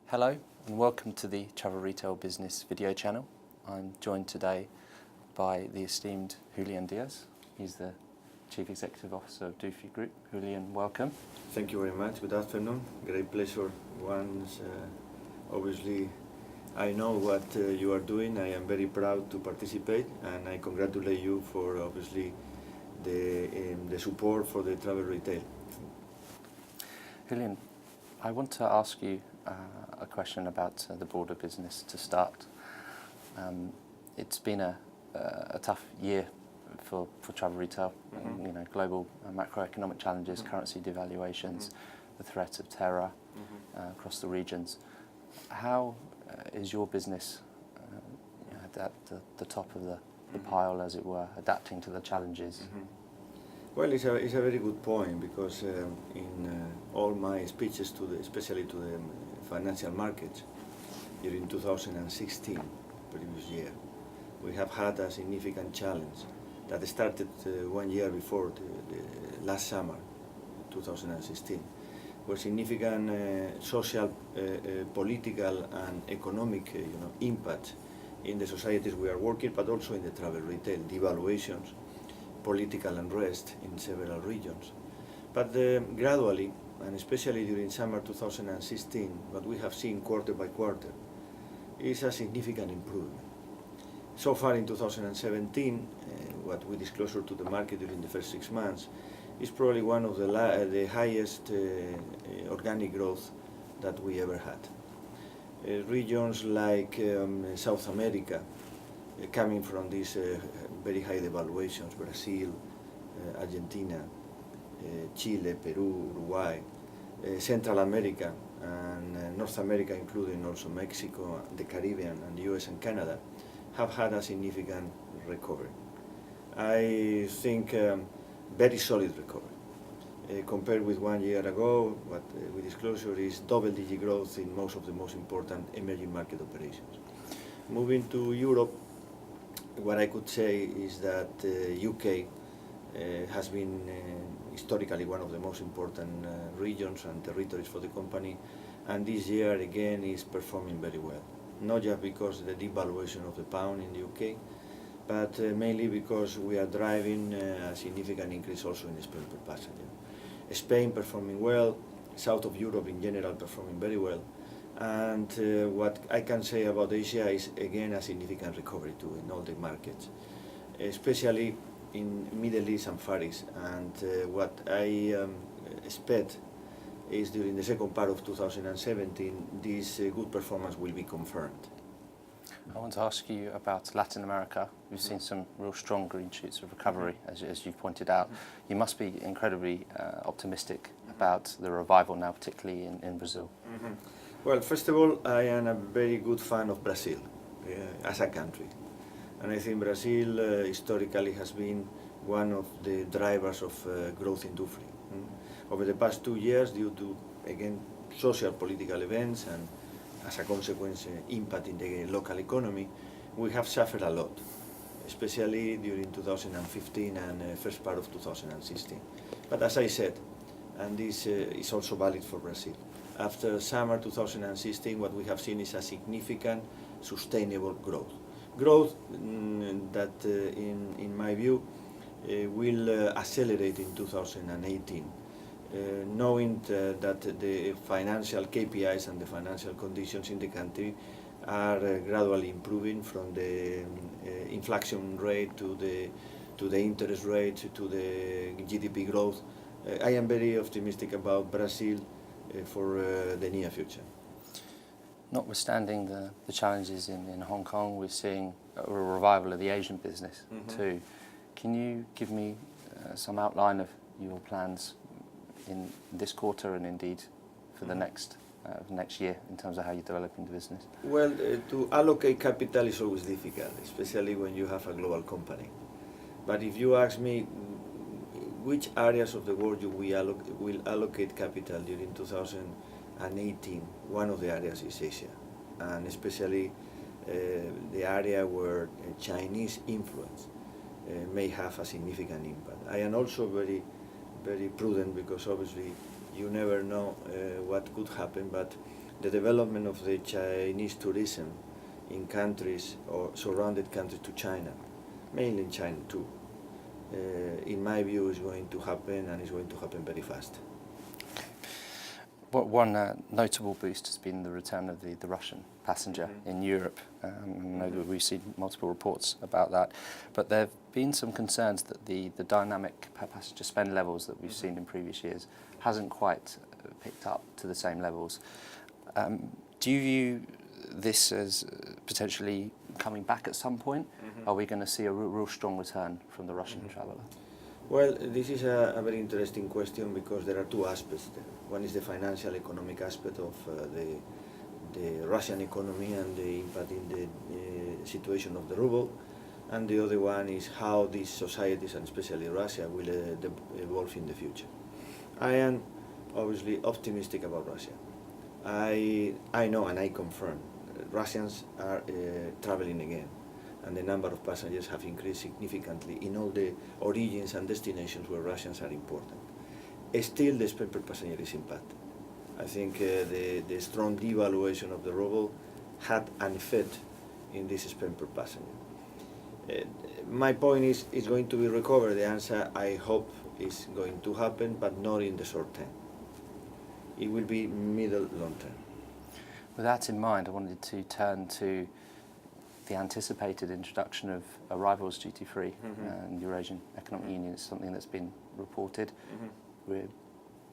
Hello and welcome to the Travel Retail Business video channel. I'm joined today by the esteemed Julián Díaz. He's the Chief Executive Officer of Dufry Group. Julián, welcome. Thank you very much. Good afternoon. Great pleasure. Once, obviously, I know what you are doing. I am very proud to participate, and I congratulate you for obviously the support for the travel retail. Julián, I want to ask you a question about the broader business to start. It's been a tough year for travel retail. Global macroeconomic challenges, currency devaluations, the threat of terror across the regions. How is your business at the top of the pile, as it were, adapting to the challenges? Well, it's a very good point, because in all my speeches, especially to the financial markets during 2016, previous year, we have had a significant challenge that started 1 year before, the last summer, 2016, where significant social, political and economic impact in the societies we are working, but also in the travel retail, devaluations, political unrest in several regions. But gradually, and especially during summer 2016, what we have seen quarter by quarter is a significant improvement. So far in 2017, what we disclosed to the market during the first 6 months is probably one of the highest organic growth that we ever had. Regions like South America, coming from these very high devaluations, Brazil, Argentina, Chile, Peru, Uruguay, Central America and North America, including also Mexico, the Caribbean and the US and Canada, have had a significant recovery. I think very solid recovery. Compared with 1 year ago, what we disclosed is double-digit growth in most of the most important emerging market operations. Moving to Europe, what I could say is that UK has been historically one of the most important regions and territories for the company, and this year again is performing very well. Not just because of the devaluation of the pound in the UK, but mainly because we are driving a significant increase also in the spend per passenger. Spain performing well, south of Europe in general performing very well, and what I can say about Asia is again a significant recovery too in all the markets, especially in Middle East and Far East. And what I expect is during the second part of 2017, this good performance will be confirmed. I want to ask you about Latin America. We've seen some real strong green shoots of recovery, as you've pointed out. You must be incredibly optimistic about the revival now, particularly in Brazil. Well, first of all, I am a very good fan of Brazil as a country. And I think Brazil historically has been one of the drivers of growth in Dufry. Over the past 2 years, due to, again, social political events and as a consequence impact in the local economy, we have suffered a lot, especially during 2015 and first part of 2016. But as I said, and this is also valid for Brazil, after summer 2016, what we have seen is a significant sustainable growth. Growth that, in my view, will accelerate in 2018, knowing that the financial KPIs and the financial conditions in the country are gradually improving, from the inflation rate to the interest rate to the GDP growth. I am very optimistic about Brazil for the near future. Notwithstanding the challenges in Hong Kong, we're seeing a revival of the Asian business too. Can you give me some outline of your plans in this quarter and indeed for the next year in terms of how you're developing the business? Well, to allocate capital is always difficult, especially when you have a global company. But if you ask me which areas of the world you will allocate capital during 2018, one of the areas is Asia, and especially the area where Chinese influence may have a significant impact. I am also very prudent, because obviously you never know what could happen, but the development of the Chinese tourism in countries or surrounded countries to China, mainly in China too, in my view is going to happen, and is going to happen very fast. One notable boost has been the return of the Russian passenger in Europe. I know that we've seen multiple reports about that, but there have been some concerns that the dynamic passenger spend levels that we've seen in previous years hasn't quite picked up to the same levels. Do you view this as potentially coming back at some point? Are we going to see a real strong return from the Russian traveller? Well, this is a very interesting question because there are two aspects there. One is the financial economic aspect of the Russian economy and the impact in the situation of the ruble, and the other one is how these societies, and especially Russia, will evolve in the future. I am obviously optimistic about Russia. I know and I confirm Russians are traveling again, and the number of passengers have increased significantly in all the origins and destinations where Russians are important. Still, the spend per passenger is impacted. I think the strong devaluation of the ruble had an effect in this spend per passenger. My point is, it's going to be recovered. The answer, I hope, is going to happen, but not in the short term. It will be middle, long term. With that in mind, I wanted to turn to the anticipated introduction of arrivals duty-free and Eurasian Economic Union. Is something that's been reported. We're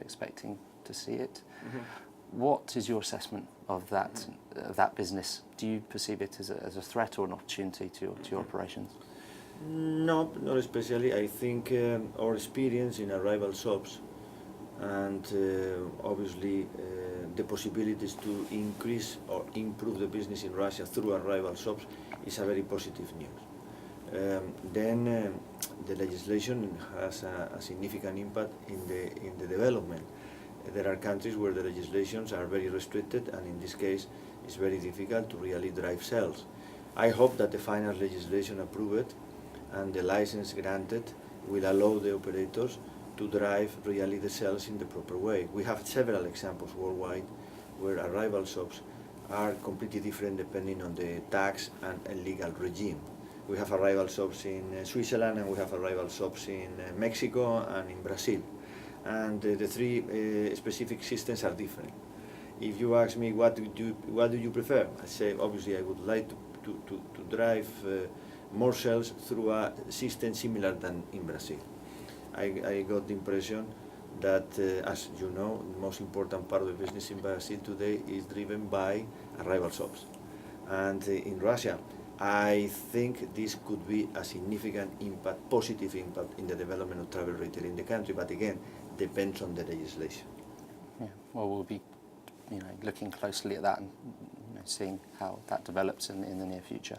expecting to see it. What is your assessment of that business? Do you perceive it as a threat or an opportunity to your operations? No, not especially. I think our experience in arrival shops and obviously the possibilities to increase or improve the business in Russia through arrival shops is a very positive news. Then the legislation has a significant impact in the development. There are countries where the legislations are very restricted, and in this case it's very difficult to really drive sales. I hope that the final legislation approved and the license granted will allow the operators to drive really the sales in the proper way. We have several examples worldwide where arrival shops are completely different depending on the tax and legal regime. We have arrival shops in Switzerland, and we have arrival shops in Mexico and in Brazil. And the three specific systems are different. If you ask me what do you prefer, I say obviously I would like to drive more sales through a system similar than in Brazil. I got the impression that, as you know, the most important part of the business in Brazil today is driven by arrival shops. And in Russia, I think this could be a significant impact, positive impact in the development of travel retail in the country, but again, depends on the legislation. Yeah, well, we'll be looking closely at that and seeing how that develops in the near future.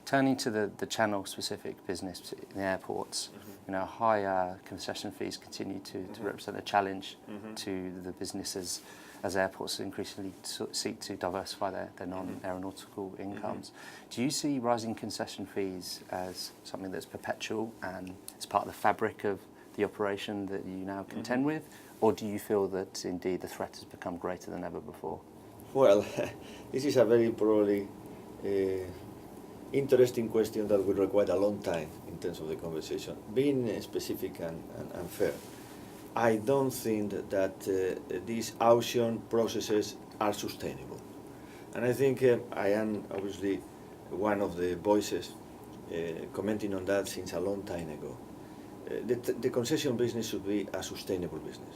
Turning to the channel-specific business in the airports, high concession fees continue to represent a challenge to the businesses as airports increasingly seek to diversify their non-aeronautical incomes. Do you see rising concession fees as something that's perpetual and it's part of the fabric of the operation that you now contend with, or do you feel that indeed the threat has become greater than ever before? Well, this is a very probably interesting question that will require a long time in terms of the conversation. Being specific and fair, I don't think that these auction processes are sustainable. And I think I am obviously one of the voices commenting on that since a long time ago. The concession business should be a sustainable business.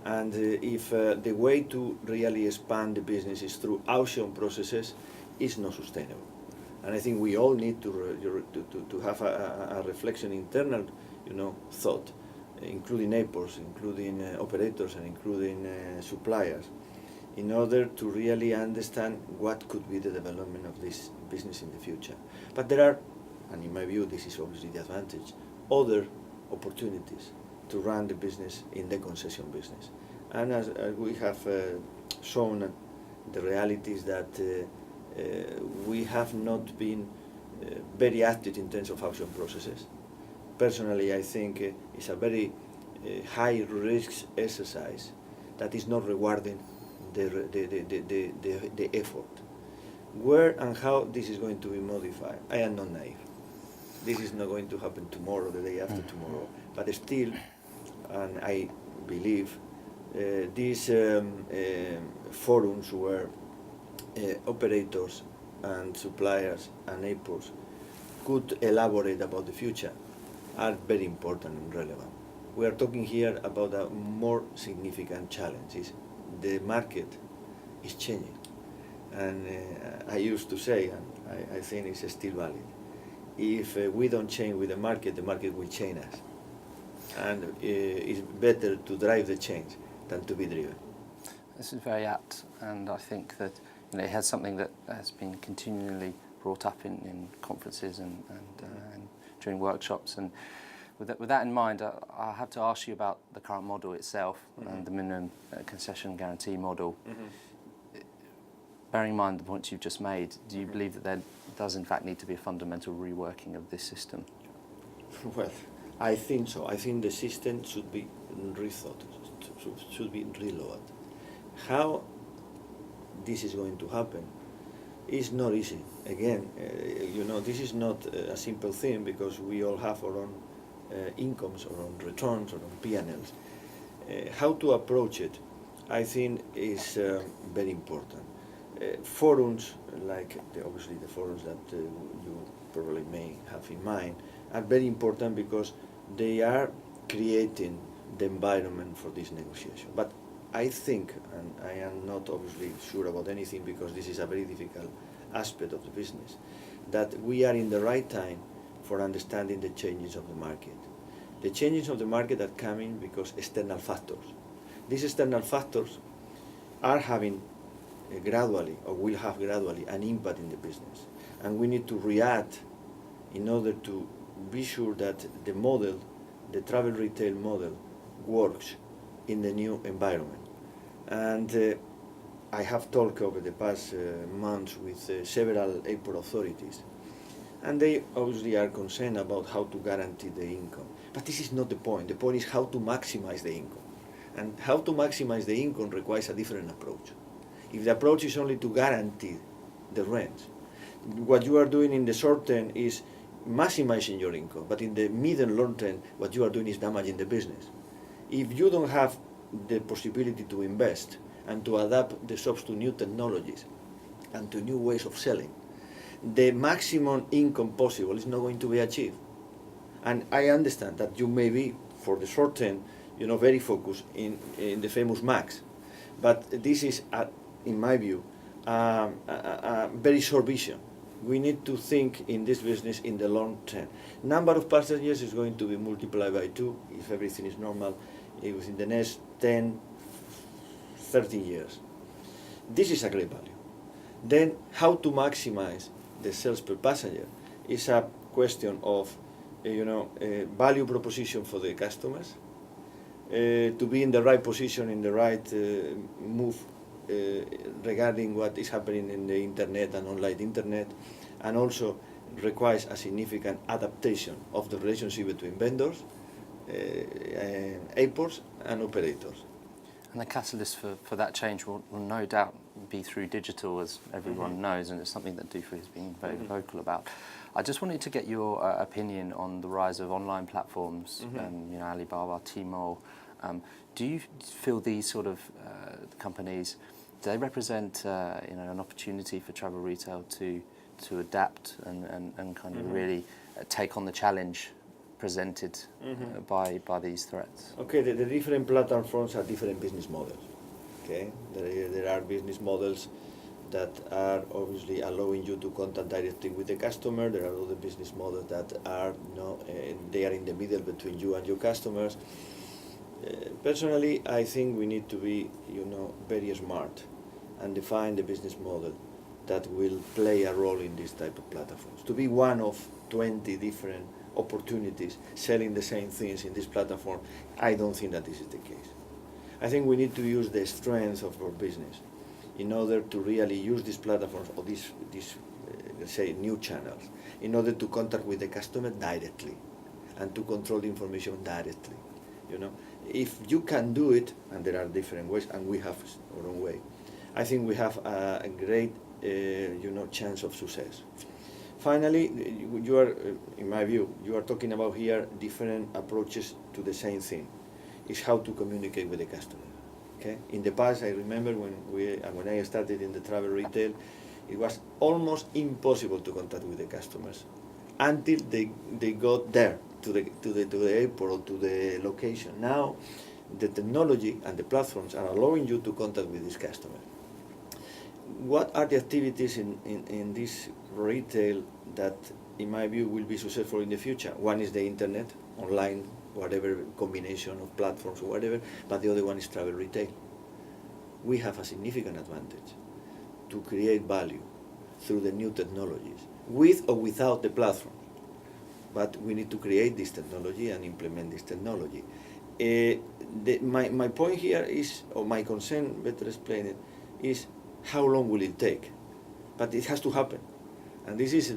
And if the way to really expand the business is through auction processes, it's not sustainable. And I think we all need to have a reflection, internal, thought, including airports, including operators, and including suppliers, in order to really understand what could be the development of this business in the future. But there are, and in my view, this is obviously the advantage, other opportunities to run the business in the concession business. And as we have shown, the reality is that we have not been very active in terms of auction processes. Personally, I think it's a very high risk exercise that is not rewarding the effort. Where and how this is going to be modified, I am not naive. This is not going to happen tomorrow, the day after tomorrow, but still, and I believe these forums where operators and suppliers and airports could elaborate about the future are very important and relevant. We are talking here about a more significant challenge. The market is changing. And I used to say, and I think it's still valid, if we don't change with the market will change us. And it's better to drive the change than to be driven. This is very apt, and I think that it has something that has been continually brought up in conferences and during workshops. And with that in mind, I have to ask you about the current model itself and the minimum concession guarantee model. Bearing in mind the points you've just made, do you believe that there does in fact need to be a fundamental reworking of this system? Well, I think so. I think the system should be rethought, should be relooked. How this is going to happen is not easy. Again, this is not a simple thing because we all have our own incomes, our own returns, our own P&Ls. How to approach it, I think, is very important. Forums, like obviously the forums that you probably may have in mind, are very important because they are creating the environment for this negotiation. But I think, and I am not obviously sure about anything because this is a very difficult aspect of the business, that we are in the right time for understanding the changes of the market. The changes of the market are coming because external factors. These external factors are having gradually, or will have gradually, an impact in the business. And we need to react in order to be sure that the model, the travel retail model, works in the new environment. And I have talked over the past months with several airport authorities, and they obviously are concerned about how to guarantee the income. But this is not the point. The point is how to maximize the income. And how to maximize the income requires a different approach. If the approach is only to guarantee the rent, what you are doing in the short term is maximizing your income, but in the mid and long term, what you are doing is damaging the business. If you don't have the possibility to invest and to adapt the shops to new technologies and to new ways of selling, the maximum income possible is not going to be achieved. And I understand that you may be, for the short term, very focused in the famous max, but this is, in my view, a very short vision. We need to think in this business in the long term. Number of passengers is going to be multiplied by 2 if everything is normal within the next 10, 13 years. This is a great value. Then how to maximize the sales per passenger is a question of value proposition for the customers, to be in the right position, in the right move regarding what is happening in the internet and online internet, and also requires a significant adaptation of the relationship between vendors, airports and operators. And the catalyst for that change will no doubt be through digital, as everyone knows, and it's something that Dufry has been very vocal about. I just wanted to get your opinion on the rise of online platforms, Alibaba, Tmall. Do you feel these sort of companies, do they represent an opportunity for travel retail to adapt and kind of really take on the challenge presented by these threats? Okay, the different platforms have different business models. Okay, there are business models that are obviously allowing you to contact directly with the customer. There are other business models that are they are in the middle between you and your customers. Personally, I think we need to be very smart and define the business model that will play a role in this type of platforms. To be one of 20 different opportunities selling the same things in this platform, I don't think that this is the case. I think we need to use the strength of our business in order to really use these platforms or these let's say new channels in order to contact with the customer directly and to control the information directly. If you can do it, and there are different ways, and we have our own way, I think we have a great chance of success. Finally, you are, in my view, you are talking about here different approaches to the same thing. It's how to communicate with the customer. Okay? In the past, I remember when I started in the travel retail, it was almost impossible to contact with the customers until they got there to the airport or to the location. Now, the technology and the platforms are allowing you to contact with this customer. What are the activities in this retail that, in my view, will be successful in the future? One is the internet, online, whatever combination of platforms or whatever, but the other one is travel retail. We have a significant advantage to create value through the new technologies, with or without the platform. But we need to create this technology and implement this technology. My point here is, or my concern, better explained, is how long will it take? But it has to happen. And this is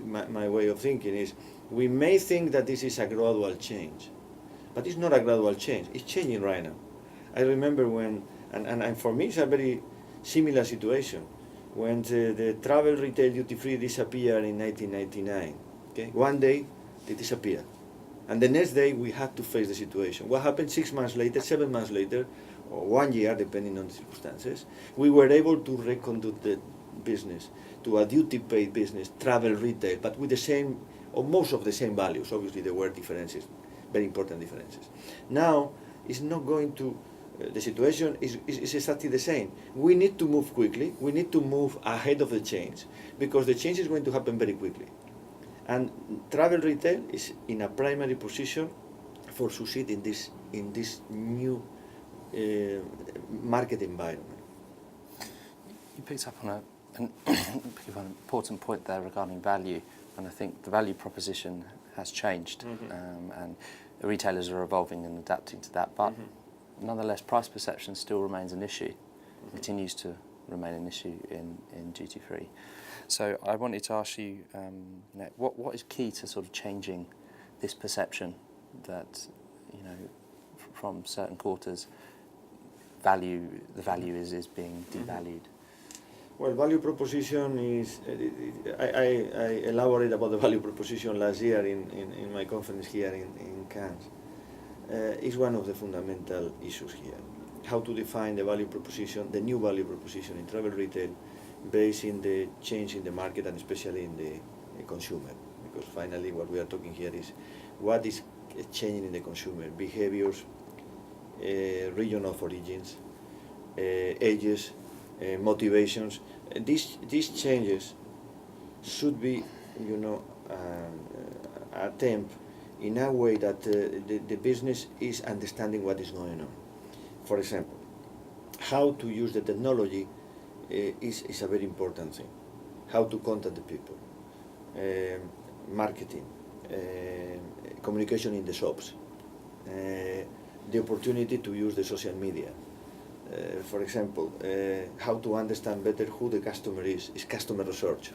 my way of thinking is, we may think that this is a gradual change, but it's not a gradual change. It's changing right now. I remember when, and for me it's a very similar situation, when the travel retail duty-free disappeared in 1999. Okay? One day, they disappeared. And the next day, we had to face the situation. What happened 6 months later, 7 months later, or 1 year, depending on the circumstances, we were able to reconduct the business to a duty-paid business, travel retail, but with the same, or most of the same values. Obviously, there were differences, very important differences. Now, it's not going to, the situation is exactly the same. We need to move quickly. We need to move ahead of the change, because the change is going to happen very quickly. And travel retail is in a primary position for succeed in this new market environment. You picked up on an important point there regarding value, and I think the value proposition has changed, and the retailers are evolving and adapting to that. But nonetheless, price perception still remains an issue, continues to remain an issue in duty free. So I wanted to ask you, what is key to sort of changing this perception that, from certain quarters, the value is being devalued? Well, value proposition is, I elaborated about the value proposition last year in my conference here in Cannes. It's one of the fundamental issues here. How to define the value proposition, the new value proposition in travel retail, based in the change in the market and especially in the consumer. Because finally what we are talking here is what is changing in the consumer behaviors, region of origins, ages, motivations. These changes should be, attempt in a way that the business is understanding what is going on. For example, how to use the technology is a very important thing. How to contact the people, marketing, communication in the shops, the opportunity to use the social media. For example, how to understand better who the customer is customer research.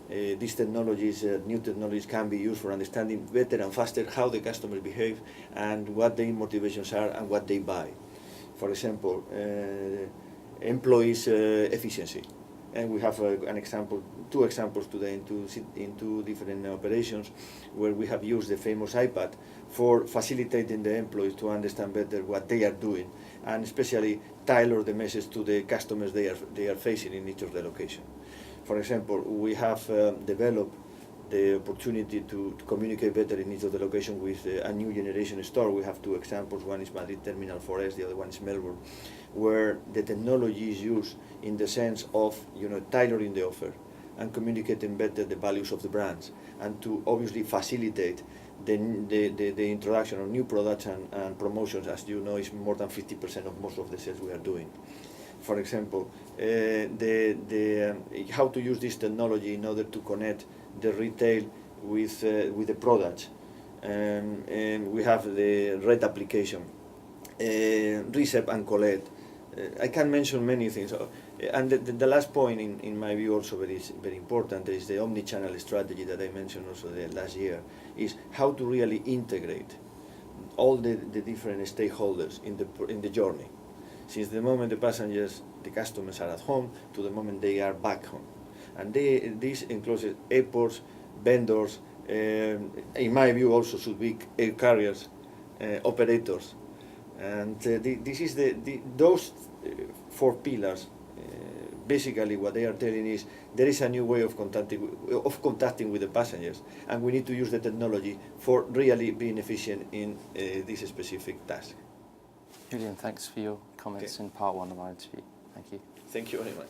These technologies, new technologies, can be used for understanding better and faster how the customers behave and what their motivations are and what they buy. For example, employees' efficiency. And we have two examples today in two different operations where we have used the famous iPad for facilitating the employees to understand better what they are doing and especially tailor the message to the customers they are facing in each of the location. For example, we have developed the opportunity to communicate better in each of the location with a new generation store. We have two examples. One is Madrid Terminal 4S, the other one is Melbourne, where the technology is used in the sense of tailoring the offer and communicating better the values of the brands and to obviously facilitate the introduction of new products and promotions. As you know, is more than 50% of most of the sales we are doing. For example, how to use this technology in order to connect the retail with the products. And we have the RED application, Receive and Collect. I can mention many things. And the last point, in my view, also very important, is the omni-channel strategy that I mentioned also last year, is how to really integrate all the different stakeholders in the journey. since the moment the passengers, the customers are at home to the moment they are back home. And this includes airports, vendors, in my view also should be air carriers, operators. And this is those 4 pillars. Basically what they are telling is there is a new way of contacting with the passengers, and we need to use the technology for really being efficient in this specific task. Julian, thanks for your comments in part 1 of our interview. Thank you. Thank you very much.